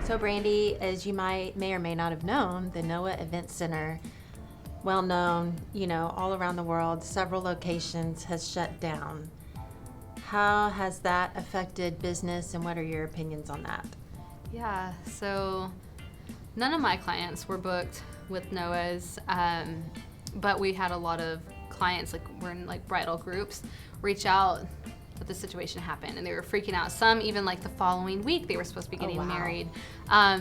So Brandi, as you may or may not have known, the NOAA Event Center, well known, all around the world, several locations, has shut down. How has that affected business, and what are your opinions on that? Yeah, so none of my clients were booked with NOAA's, but we had a lot of clients, we're in bridal groups, reach out that the situation happened, and they were freaking out. Some even the following week they were supposed to be getting married.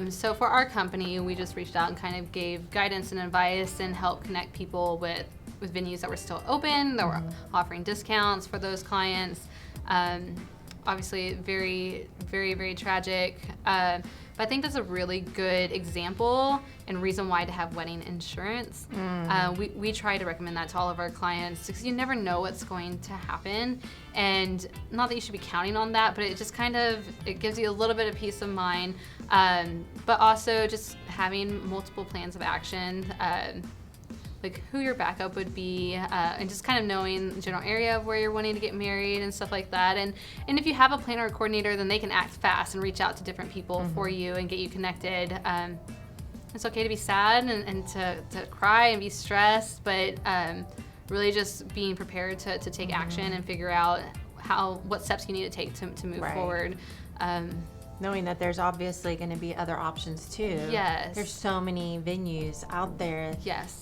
So for our company, we just reached out and kind of gave guidance and advice and helped connect people with venues that were still open, that were offering discounts for those clients. Obviously very, very, very tragic. But I think that's a really good example and reason why to have wedding insurance. We try to recommend that to all of our clients because you never know what's going to happen. And not that you should be counting on that, but it just it gives you a little bit of peace of mind. But also just having multiple plans of action, who your backup would be, and just kind of knowing the general area of where you're wanting to get married and stuff like that. And if you have a planner or coordinator, then they can act fast and reach out to different people for you and get you connected. It's okay to be sad and to cry and be stressed, but really just being prepared to take action and figure out what steps you need to take to move forward. Knowing that there's obviously going to be other options too. Yes. There's so many venues out there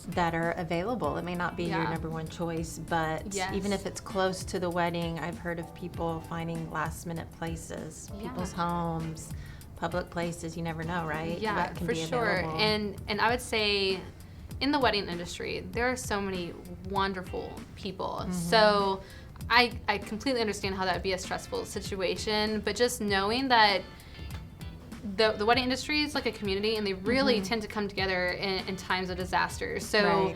that are available. It may not be your number one choice, but even if it's close to the wedding, I've heard of people finding last minute places, people's homes, public places. You never know, right? Yeah, what can for be sure. available. And I would say in the wedding industry, there are so many wonderful people. So I completely understand how that would be a stressful situation, but just knowing that the wedding industry is like a community, and they really tend to come together in times of disaster. So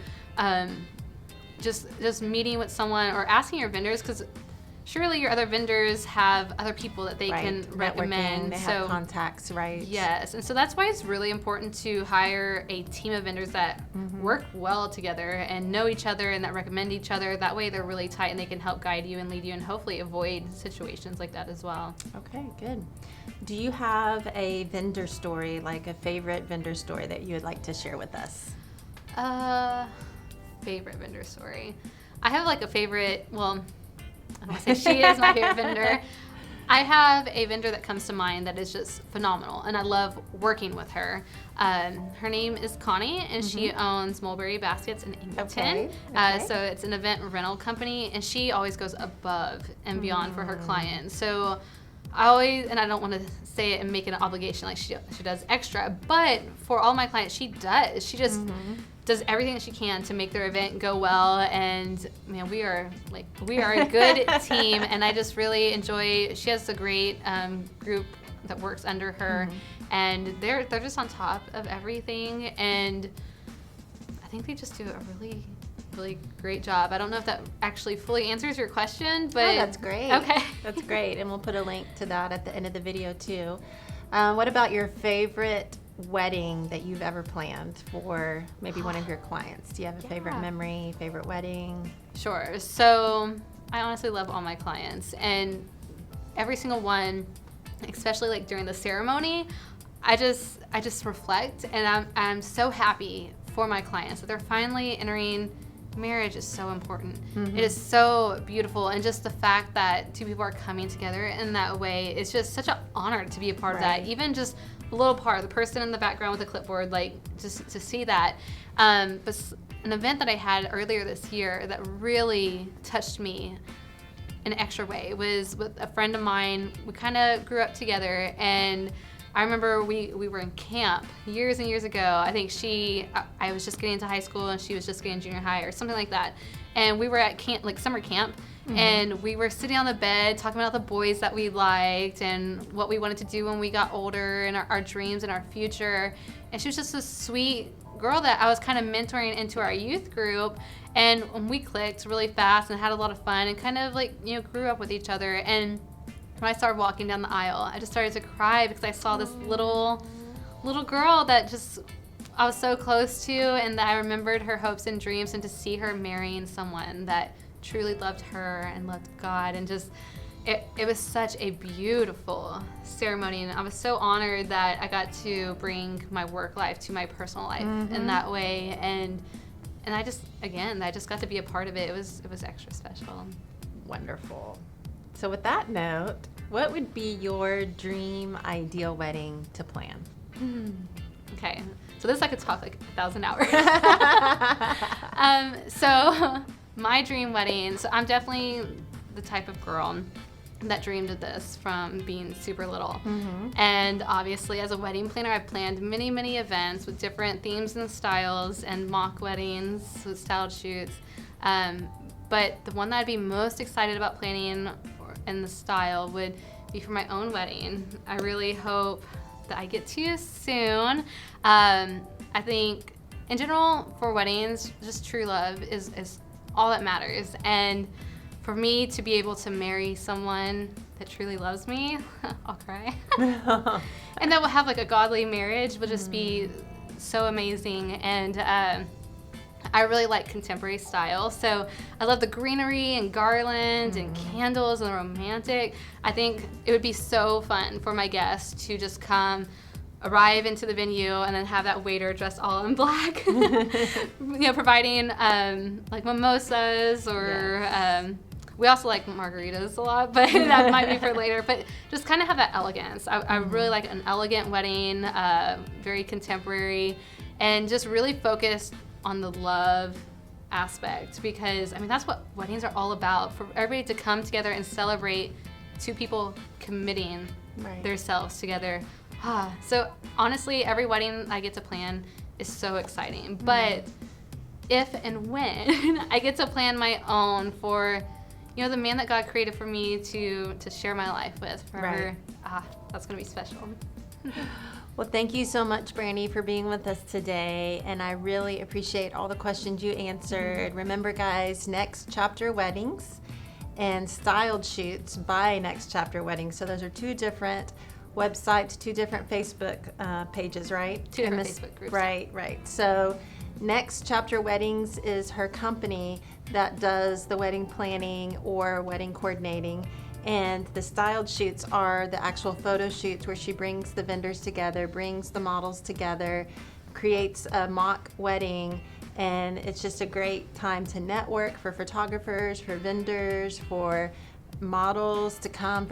just meeting with someone or asking your vendors, because surely your other vendors have other people that they can recommend. They have contacts, right? Yes, and so that's why it's really important to hire a team of vendors that work well together and know each other and that recommend each other. That way they're really tight and they can help guide you and lead you and hopefully avoid situations like that as well. Okay, good. Do you have a vendor story, like a favorite vendor story that you would like to share with us? Favorite vendor story. I have a favorite, well, I don't want to say she is my favorite vendor. I have a vendor that comes to mind that is just phenomenal, and I love working with her. Her name is Connie, and she owns Mulberry Baskets in Ingleton. So it's an event rental company, and she always goes above and beyond for her clients. So I always, and I don't want to say it and make it an obligation like she does extra, but for all my clients, she does. She just does everything that she can to make their event go well, and man, we are a good team, and I just really enjoy. She has a great group that works under her, and they're just on top of everything, and I think they just do a really, really great job. I don't know if that actually fully answers your question, but that's great. Okay, that's great, and we'll put a link to that at the end of the video too. What about your favorite wedding that you've ever planned for maybe one of your clients? Do you have a favorite memory, favorite wedding? Sure. So I honestly love all my clients, and every single one, especially during the ceremony, I just reflect, and I'm so happy for my clients that they're finally entering. Marriage is so important. It is so beautiful, and just the fact that two people are coming together in that way is just such an honor to be a part of that. Even just a little part, the person in the background with a clipboard, just to see that. But an event that I had earlier this year that really touched me in an extra way was with a friend of mine. We kind of grew up together, and I remember we were in camp years and years ago. I think I was just getting into high school and she was just getting junior high or something like that. And we were at camp, summer camp, and we were sitting on the bed talking about the boys that we liked and what we wanted to do when we got older and our dreams and our future. And she was just a sweet girl that I was kind of mentoring into our youth group. And we clicked really fast and had a lot of fun and kind of grew up with each other. And when I started walking down the aisle, I just started to cry because I saw this little girl that I was so close to, and that I remembered her hopes and dreams, and to see her marrying someone that truly loved her and loved God, and just it was such a beautiful ceremony, and I was so honored that I got to bring my work life to my personal life in that way, and I just got to be a part of it. It was extra special. Wonderful. So with that note, what would be your dream ideal wedding to plan? Okay, so this I could talk like 1,000 hours. So my dream wedding, so I'm definitely the type of girl that dreamed of this from being super little. And obviously as a wedding planner, I've planned many, many events with different themes and styles and mock weddings with styled shoots. But the one that I'd be most excited about planning in the style would be for my own wedding. I really hope that I get to soon. I think in general for weddings, just true love is all that matters. And for me to be able to marry someone that truly loves me, I'll cry. And that will have like a godly marriage will just be so amazing. And I really like contemporary style. So I love the greenery and garland and candles and romantic. I think it would be so fun for my guests to just arrive into the venue and then have that waiter dressed all in black, providing like mimosas or we also like margaritas a lot, but that might be for later. But just kind of have that elegance. I really like an elegant wedding, very contemporary, and just really focused on the love aspect, because I mean that's what weddings are all about, for everybody to come together and celebrate two people committing themselves together. So honestly, every wedding I get to plan is so exciting. But if and when I get to plan my own for, the man that God created for me to share my life with forever, that's gonna be special. Well, thank you so much, Brandi, for being with us today, and I really appreciate all the questions you answered. Remember, guys, Next Chapter Weddings and Styled Shoots by Next Chapter Weddings. So those are two different websites, two different Facebook pages, right? Two different Facebook groups. Right. So Next Chapter Weddings is her company that does the wedding planning or wedding coordinating. And the Styled Shoots are the actual photo shoots where she brings the vendors together, brings the models together, creates a mock wedding, and it's just a great time to network for photographers, for vendors, for models to come,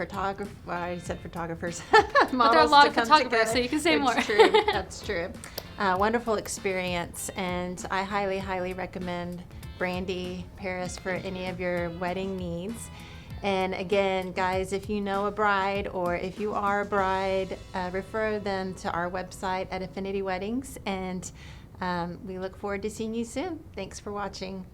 I said photographers. But there are a lot of photographers, so you can say more. That's true. Wonderful experience, and I highly, highly recommend Brandi Paris for any of your wedding needs. And again, guys, if you know a bride or if you are a bride, refer them to our website at Affinity Weddings, and we look forward to seeing you soon. Thanks for watching.